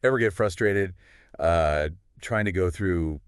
Ever get frustrated uh, trying to go through,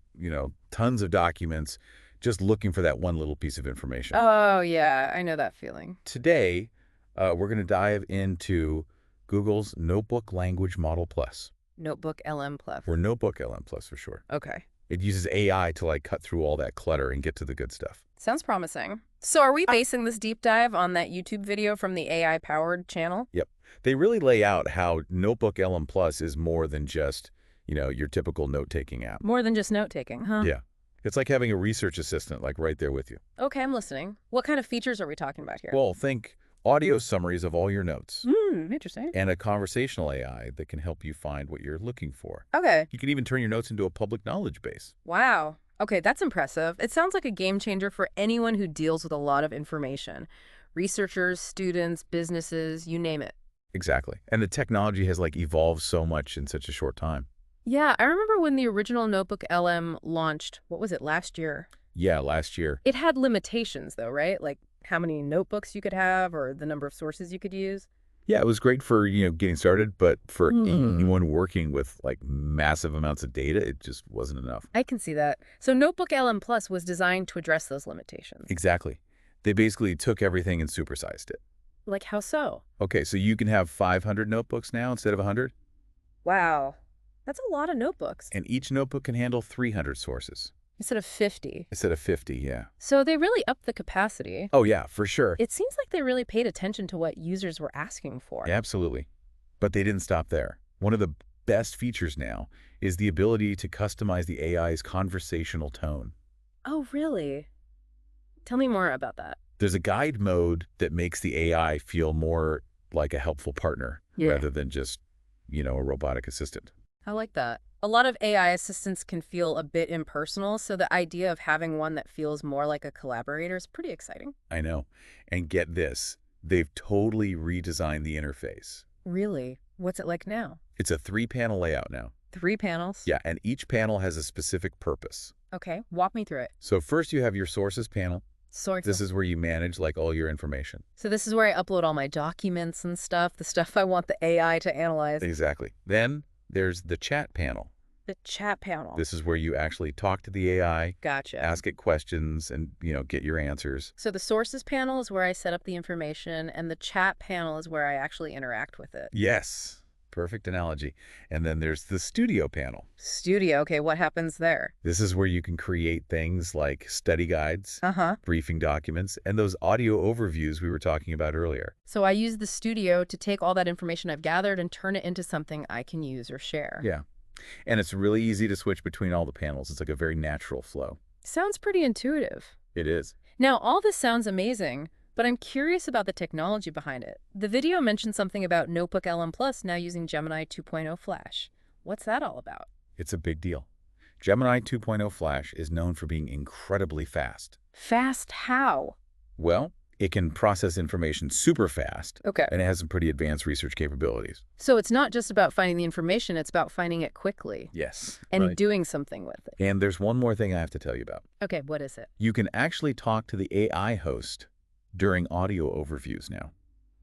tons of documents just looking for that one little piece of information? Oh, yeah, I know that feeling. Today, we're going to dive into Google's Notebook Language Model Plus, Notebook LM or Plus. Notebook LM Plus for short. Okay. It uses AI to like cut through all that clutter and get to the good stuff. Sounds promising. So are we basing this deep dive on that YouTube video from the AI-powered channel? Yep. They really lay out how Notebook LM Plus is more than just, your typical note-taking app. More than just note-taking, huh? Yeah. It's like having a research assistant like right there with you. Okay, I'm listening. What kind of features are we talking about here? Well, think audio summaries of all your notes Interesting. and a conversational AI that can help you find what you're looking for. Okay. You can even turn your notes into a public knowledge base. Wow. Okay, that's impressive. It sounds like a game changer for anyone who deals with a lot of information. Researchers, students, businesses, you name it. Exactly. And the technology has like evolved so much in such a short time. Yeah, I remember when the original Notebook LM launched, what was it, last year? Yeah, last year. It had limitations though, right? Like how many notebooks you could have or the number of sources you could use. Yeah, it was great for, getting started, but for Hmm. anyone working with like massive amounts of data, it just wasn't enough. I can see that. So Notebook LM Plus was designed to address those limitations. Exactly. They basically took everything and supersized it. Like how so? Okay, so you can have 500 notebooks now instead of 100, Wow. That's a lot of notebooks. and each notebook can handle 300 sources Instead of 50. instead of 50, yeah. So they really upped the capacity. Oh, yeah, for sure. It seems like they really paid attention to what users were asking for. Absolutely. But they didn't stop there. One of the best features now is the ability to customize the AI's conversational tone. Oh, really? Tell me more about that. There's a guide mode that makes the AI feel more like a helpful partner Yeah. rather than just, a robotic assistant. I like that. A lot of AI assistants can feel a bit impersonal, so the idea of having one that feels more like a collaborator is pretty exciting. I know. And get this, they've totally redesigned the interface. Really? What's it like now? It's a 3-panel layout now. 3 panels? Yeah, and each panel has a specific purpose. Okay, walk me through it. So first you have your sources panel. So, This is where you manage like all your information. so this is where I upload all my documents and stuff, the stuff I want the AI to analyze. Exactly. Then there's the chat panel. The chat panel. This is where you actually talk to the AI, Gotcha. ask it questions, and, get your answers. So the sources panel is where I set up the information, and the chat panel is where I actually interact with it. Yes. Perfect analogy. And then there's the studio panel. Studio, okay, what happens there? This is where you can create things like study guides, Uh-huh. briefing documents, and those audio overviews we were talking about earlier. So I use the studio to take all that information I've gathered and turn it into something I can use or share. Yeah. And it's really easy to switch between all the panels. It's like a very natural flow. Sounds pretty intuitive. It is. Now, all this sounds amazing, but I'm curious about the technology behind it. The video mentioned something about Notebook LM Plus now using Gemini 2.0 Flash. What's that all about? It's a big deal. Gemini 2.0 Flash is known for being incredibly fast. Fast how? Well, it can process information super fast, Okay. and it has some pretty advanced research capabilities. So it's not just about finding the information, it's about finding it quickly Yes. and Right. doing something with it. And there's one more thing I have to tell you about. Okay, what is it? You can actually talk to the AI host during audio overviews now.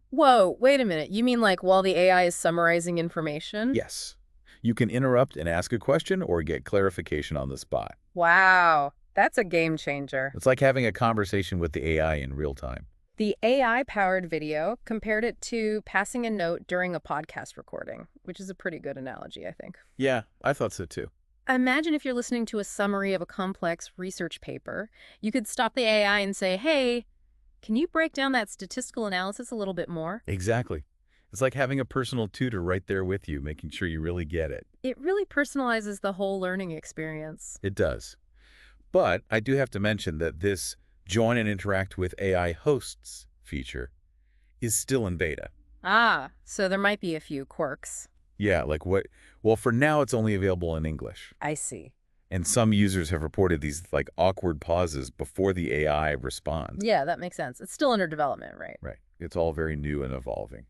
Whoa, wait a minute. You mean like while the AI is summarizing information? Yes. You can interrupt and ask a question or get clarification on the spot. Wow, that's a game changer. It's like having a conversation with the AI in real time. The AI-powered video compared it to passing a note during a podcast recording, which is a pretty good analogy, I think. Yeah, I thought so too. Imagine if you're listening to a summary of a complex research paper. You could stop the AI and say, hey, can you break down that statistical analysis a little bit more? Exactly. It's like having a personal tutor right there with you, making sure you really get it. It really personalizes the whole learning experience. It does. But I do have to mention that this join and interact with AI hosts feature is still in beta. Ah, so there might be a few quirks. Yeah, like what? Well, for now, it's only available in English. I see. And some users have reported these like awkward pauses before the AI responds. Yeah, that makes sense. It's still under development, right? Right. It's all very new and evolving.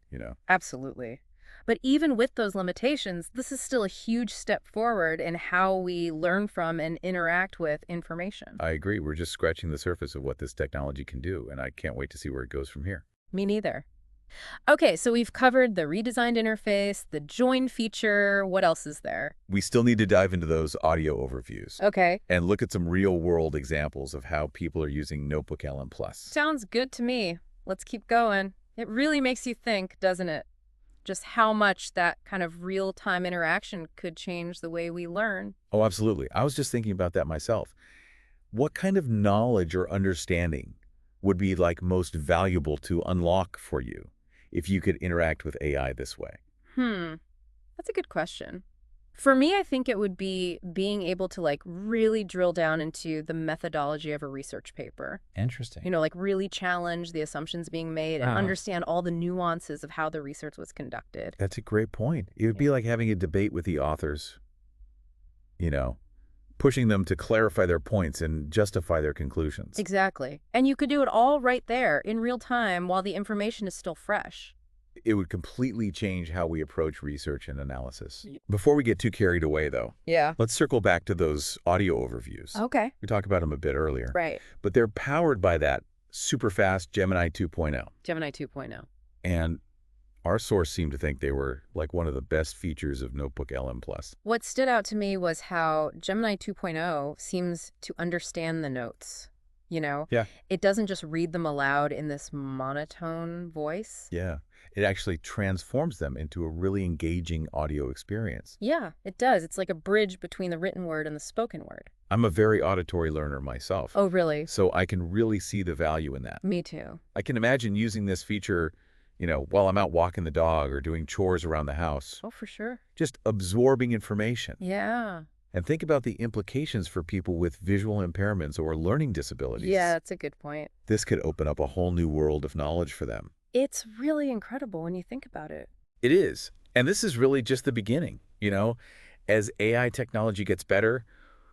Absolutely. But even with those limitations, this is still a huge step forward in how we learn from and interact with information. I agree. We're just scratching the surface of what this technology can do, and I can't wait to see where it goes from here. Me neither. Okay, so we've covered the redesigned interface, the join feature. What else is there? We still need to dive into those audio overviews Okay. and look at some real-world examples of how people are using notebooklm Plus. Sounds good to me. Let's keep going. It really makes you think, doesn't it? Just how much that kind of real-time interaction could change the way we learn. Oh, absolutely. I was just thinking about that myself. What kind of knowledge or understanding would be like most valuable to unlock for you if you could interact with AI this way? Hmm, that's a good question. For me, I think it would be being able to really drill down into the methodology of a research paper. Interesting. Like really challenge the assumptions being made and understand all the nuances of how the research was conducted. That's a great point. It would be like having a debate with the authors, you know, pushing them to clarify their points and justify their conclusions. Exactly. And you could do it all right there in real time while the information is still fresh. It would completely change how we approach research and analysis. Before we get too carried away, though, Yeah. let's circle back to those audio overviews. Okay. We talked about them a bit earlier. Right. But they're powered by that super fast Gemini 2.0. Gemini 2.0. And our source seemed to think they were like one of the best features of notebooklm Plus. What stood out to me was how Gemini 2.0 seems to understand the notes. Yeah. It doesn't just read them aloud in this monotone voice. Yeah. It actually transforms them into a really engaging audio experience. Yeah, it does. It's like a bridge between the written word and the spoken word. I'm a very auditory learner myself. Oh, really? So I can really see the value in that. Me too. I can imagine using this feature, while I'm out walking the dog or doing chores around the house, Oh, for sure. just absorbing information. Yeah. And think about the implications for people with visual impairments or learning disabilities. Yeah, that's a good point. This could open up a whole new world of knowledge for them. It's really incredible when you think about it. It is. And this is really just the beginning, As AI technology gets better,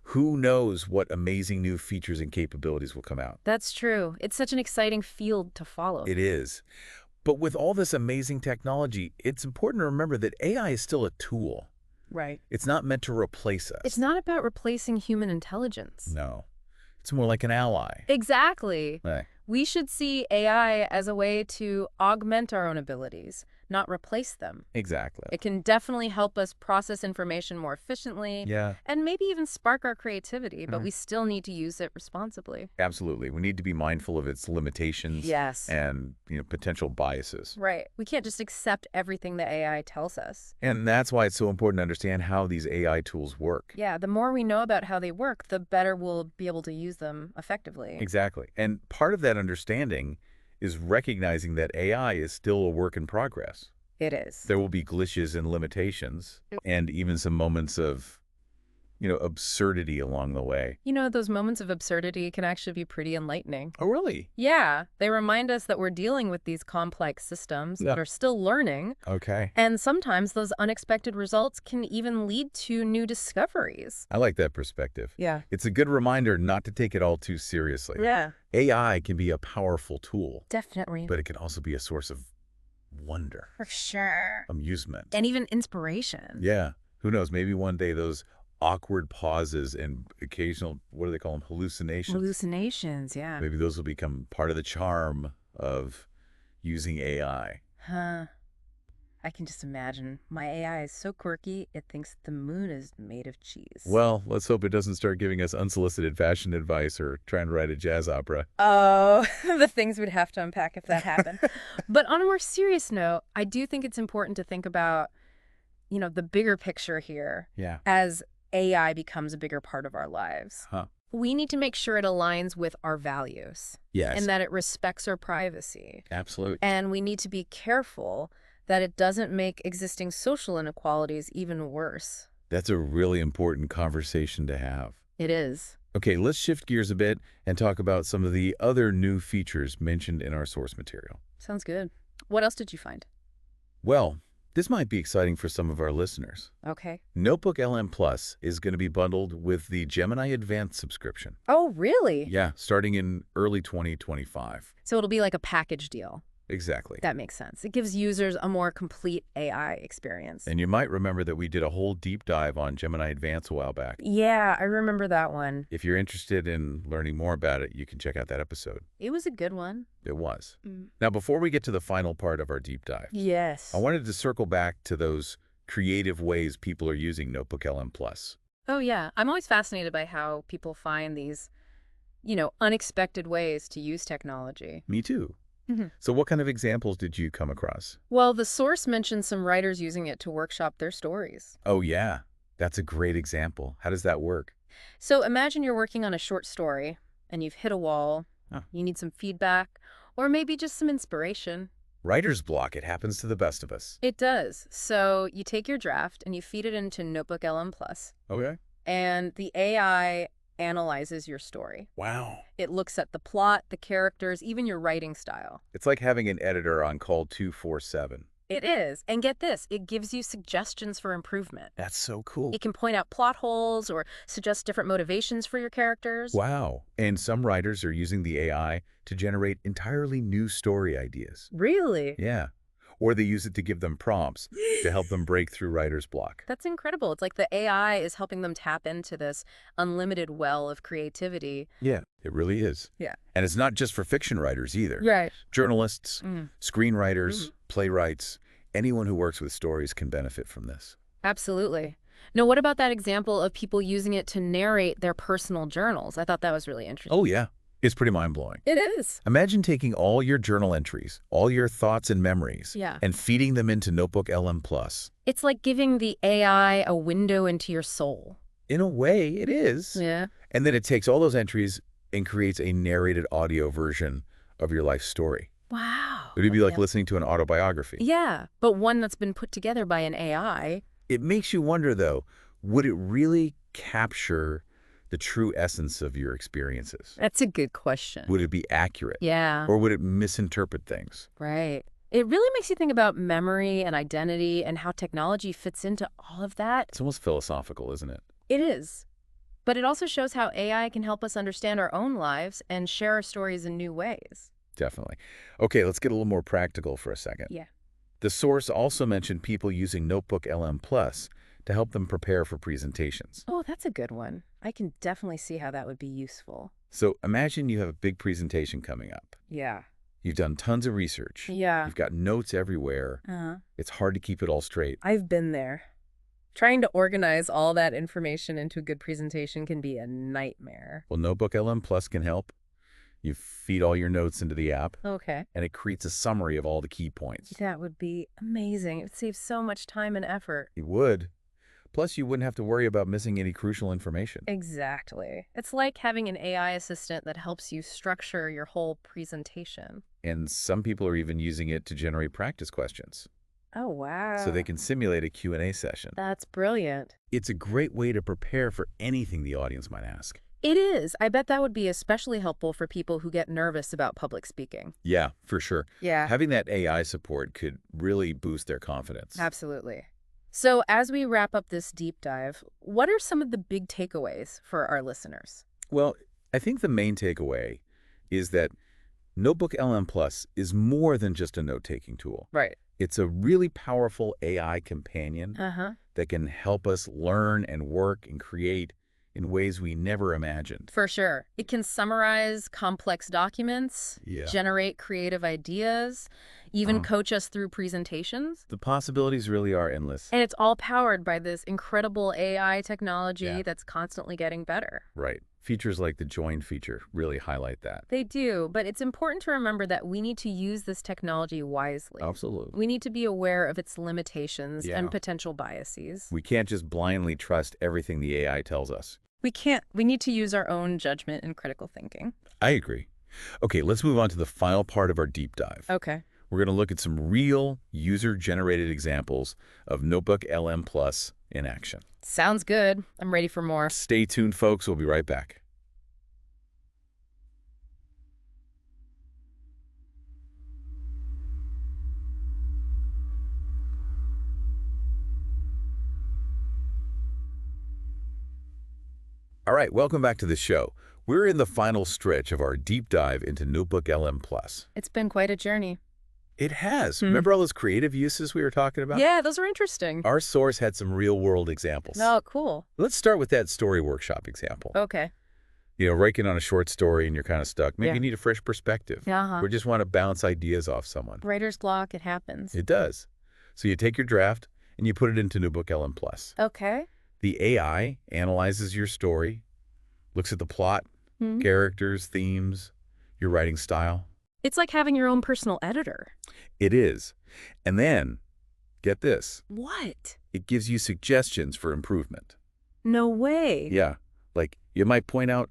who knows what amazing new features and capabilities will come out. That's true. It's such an exciting field to follow. It is. But with all this amazing technology, it's important to remember that AI is still a tool. Right. It's not meant to replace us. It's not about replacing human intelligence. No. It's more like an ally. Exactly. Right. We should see AI as a way to augment our own abilities, not replace them. Exactly. It can definitely help us process information more efficiently Yeah, and maybe even spark our creativity, but we still need to use it responsibly. absolutely. We need to be mindful of its limitations Yes. and potential biases. Right. We can't just accept everything the AI tells us. And that's why it's so important to understand how these AI tools work. Yeah, the more we know about how they work, the better we'll be able to use them effectively. Exactly. And part of that understanding is recognizing that AI is still a work in progress. It is. There will be glitches and limitations and even some moments of, absurdity along the way. Those moments of absurdity can actually be pretty enlightening. Oh, really? Yeah, they remind us that we're dealing with these complex systems that are still learning, Okay. and sometimes those unexpected results can even lead to new discoveries. I like that perspective. Yeah. It's a good reminder not to take it all too seriously. Yeah. AI can be a powerful tool, Definitely. but it can also be a source of wonder, For sure. amusement. And even inspiration. Yeah. Who knows? Maybe one day those awkward pauses and occasional, what do they call them? Hallucinations. Hallucinations, yeah. Maybe those will become part of the charm of using AI. Huh. I can just imagine. My AI is so quirky, it thinks the moon is made of cheese. Well, let's hope it doesn't start giving us unsolicited fashion advice or trying to write a jazz opera. Oh, the things we'd have to unpack if that happened. But on a more serious note, I do think it's important to think about, the bigger picture here Yeah. as AI becomes a bigger part of our lives. Huh. We need to make sure it aligns with our values Yes. and that it respects our privacy. Absolutely. And we need to be careful that it doesn't make existing social inequalities even worse. That's a really important conversation to have. It is. Okay, let's shift gears a bit and talk about some of the other new features mentioned in our source material. Sounds good. What else did you find? Well, this might be exciting for some of our listeners. Okay. notebooklm Plus is going to be bundled with the Gemini Advanced subscription. Oh, really? Yeah, starting in early 2025. So it'll be like a package deal. Exactly. That makes sense. It gives users a more complete AI experience. And you might remember that we did a whole deep dive on Gemini Advanced a while back. Yeah, I remember that one. If you're interested in learning more about it, you can check out that episode. It was a good one. It was. Mm. Now, before we get to the final part of our deep dive, Yes. I wanted to circle back to those creative ways people are using notebooklm Plus. Oh, yeah. I'm always fascinated by how people find these, unexpected ways to use technology. Me too. Mhm. So what kind of examples did you come across? Well, the source mentioned some writers using it to workshop their stories. Oh, yeah. That's a great example. How does that work? So imagine you're working on a short story and you've hit a wall. Huh. You need some feedback or maybe just some inspiration. Writer's block. It happens to the best of us. It does. So you take your draft and you feed it into notebooklm Plus, Okay. and the AI analyzes your story. Wow. It looks at the plot, the characters, even your writing style. It's like having an editor on call 247. It is. And get this, it gives you suggestions for improvement. That's so cool. It can point out plot holes or suggest different motivations for your characters. Wow. And some writers are using the AI to generate entirely new story ideas. Really? Yeah. Or they use it to give them prompts to help them break through writer's block. That's incredible. It's like the AI is helping them tap into this unlimited well of creativity. Yeah, it really is. Yeah. And it's not just for fiction writers either. Right. Journalists, Mm. screenwriters, playwrights, anyone who works with stories can benefit from this. Absolutely. Now, what about that example of people using it to narrate their personal journals? I thought that was really interesting. Oh, yeah. It's pretty mind-blowing. It is. Imagine taking all your journal entries, all your thoughts and memories, Yeah. and feeding them into notebooklm Plus. It's like giving the AI a window into your soul. In a way, it is. Yeah. And then it takes all those entries and creates a narrated audio version of your life story. Wow. It would be like Yeah. listening to an autobiography. Yeah, but one that's been put together by an AI. It makes you wonder, though, would it really capture the true essence of your experiences? That's a good question. Would it be accurate? Yeah, Or would it misinterpret things? right. It really makes you think about memory and identity and how technology fits into all of that. It's almost philosophical, isn't it? It is. But it also shows how AI can help us understand our own lives and share our stories in new ways. Definitely. Okay, let's get a little more practical for a second. Yeah. The source also mentioned people using notebooklm Plus to help them prepare for presentations. Oh, that's a good one. I can definitely see how that would be useful. So imagine you have a big presentation coming up. Yeah. You've done tons of research. Yeah. You've got notes everywhere. Uh-huh. It's hard to keep it all straight. I've been there. Trying to organize all that information into a good presentation can be a nightmare. Well, notebooklm Plus can help. You feed all your notes into the app, Okay. and it creates a summary of all the key points. That would be amazing. It would save so much time and effort. It would. Plus, you wouldn't have to worry about missing any crucial information. Exactly. It's like having an AI assistant that helps you structure your whole presentation. And some people are even using it to generate practice questions, Oh, wow. so they can simulate a Q&A session. That's brilliant. It's a great way to prepare for anything the audience might ask. It is. I bet that would be especially helpful for people who get nervous about public speaking. Yeah, for sure. Yeah. Having that AI support could really boost their confidence. Absolutely. So as we wrap up this deep dive, what are some of the big takeaways for our listeners? Well, I think the main takeaway is that notebooklm Plus is more than just a note-taking tool. Right. It's a really powerful AI companion Uh-huh. that can help us learn and work and create in ways we never imagined. For sure. It can summarize complex documents, Yeah. generate creative ideas, even coach us through presentations. The possibilities really are endless. And it's all powered by this incredible AI technology Yeah. that's constantly getting better. Right. Features like the join feature really highlight that. They do, but it's important to remember that we need to use this technology wisely. Absolutely. We need to be aware of its limitations Yeah. and potential biases. We can't just blindly trust everything the AI tells us. We can't. We need to use our own judgment and critical thinking. I agree. Okay, let's move on to the final part of our deep dive. Okay. We're going to look at some real user-generated examples of notebooklm Plus in action. Sounds good. I'm ready for more. Stay tuned, folks. We'll be right back. All right, welcome back to the show. We're in the final stretch of our deep dive into notebooklm Plus. It's been quite a journey. It has. Hmm. Remember all those creative uses we were talking about? Yeah, those are interesting. Our source had some real-world examples. Oh, cool. Let's start with that story workshop example. Okay. Working on a short story and you're kind of stuck. Maybe Yeah. you need a fresh perspective. Uh-huh. Or just want to bounce ideas off someone. Writer's block, it happens. It does. So you take your draft and you put it into notebooklm Plus. Okay. The AI analyzes your story, looks at the plot, Hmm. characters, themes, your writing style. It's like having your own personal editor. It is. And then, get this, What? it gives you suggestions for improvement. No way. Yeah, like you might point out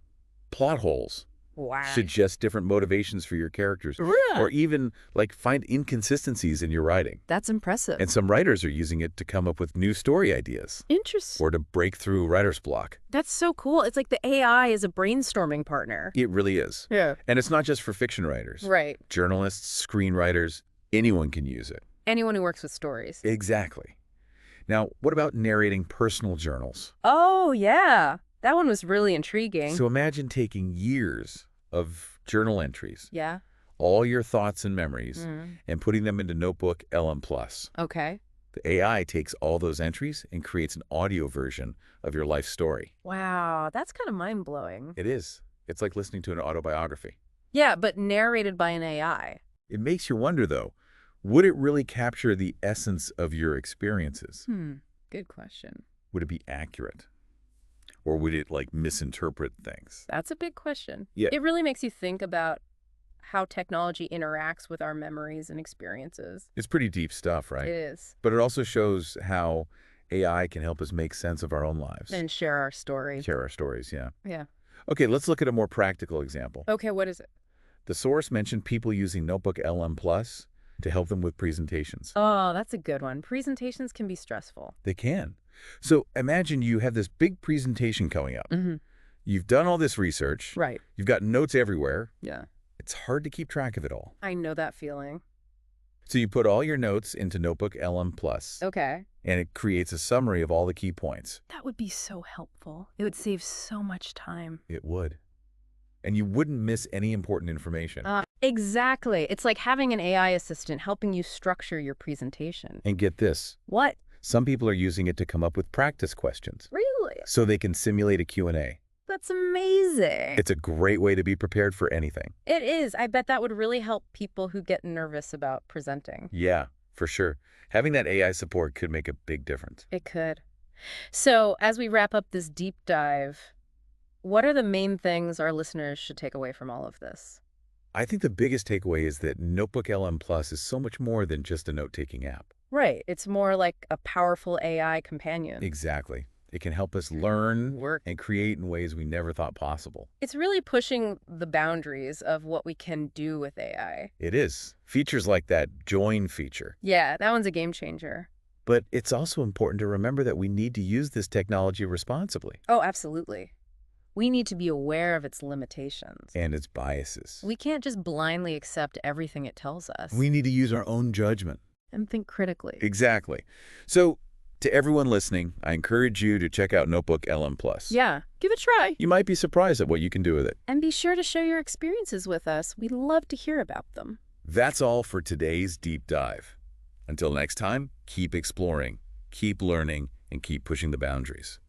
plot holes, Wow. suggest different motivations for your characters, or even like find inconsistencies in your writing. That's impressive. And some writers are using it to come up with new story ideas Interesting. or to break through writer's block. That's so cool. It's like the AI is a brainstorming partner. It really is. Yeah. And it's not just for fiction writers. Right. Journalists, screenwriters, anyone can use it. Anyone who works with stories. Exactly. Now, what about narrating personal journals? Oh, yeah. That one was really intriguing. So imagine taking years of journal entries, Yeah. all your thoughts and memories, Mm. and putting them into notebooklm Plus. Okay. The AI takes all those entries and creates an audio version of your life story. Wow. That's kind of mind-blowing. It is. It's like listening to an autobiography. Yeah, but narrated by an AI. It makes you wonder, though, would it really capture the essence of your experiences? Good question. Would it be accurate? Or would it, like, misinterpret things? That's a big question. Yeah. It really makes you think about how technology interacts with our memories and experiences. It's pretty deep stuff, right? It is. But it also shows how AI can help us make sense of our own lives. And share our story. Share our stories, yeah. Yeah. Okay, let's look at a more practical example. Okay, what is it? The source mentioned people using notebooklm Plus to help them with presentations. Oh, that's a good one. Presentations can be stressful. They can. So imagine you have this big presentation coming up. Mm-hmm. You've done all this research. Right. You've got notes everywhere. Yeah. It's hard to keep track of it all. I know that feeling. So you put all your notes into notebooklm Plus, Okay. and it creates a summary of all the key points. That would be so helpful. It would save so much time. It would. And you wouldn't miss any important information. Exactly. It's like having an AI assistant helping you structure your presentation. And get this, What? some people are using it to come up with practice questions Really? so they can simulate a Q&A. That's amazing. It's a great way to be prepared for anything. It is. I bet that would really help people who get nervous about presenting. Yeah, for sure. Having that AI support could make a big difference. It could. So, as we wrap up this deep dive, what are the main things our listeners should take away from all of this? I think the biggest takeaway is that notebooklm Plus is so much more than just a note-taking app. Right. It's more like a powerful AI companion. Exactly. It can help us learn, Work. and create in ways we never thought possible. It's really pushing the boundaries of what we can do with AI. It is. Features like that join feature. Yeah, that one's a game changer. But it's also important to remember that we need to use this technology responsibly. Oh, absolutely. We need to be aware of its limitations. And its biases. We can't just blindly accept everything it tells us. We need to use our own judgment. And think critically. Exactly. So, to everyone listening, I encourage you to check out notebooklm Plus. Yeah, give it a try. You might be surprised at what you can do with it. And be sure to share your experiences with us. We'd love to hear about them. That's all for today's deep dive. Until next time, keep exploring, keep learning, and keep pushing the boundaries.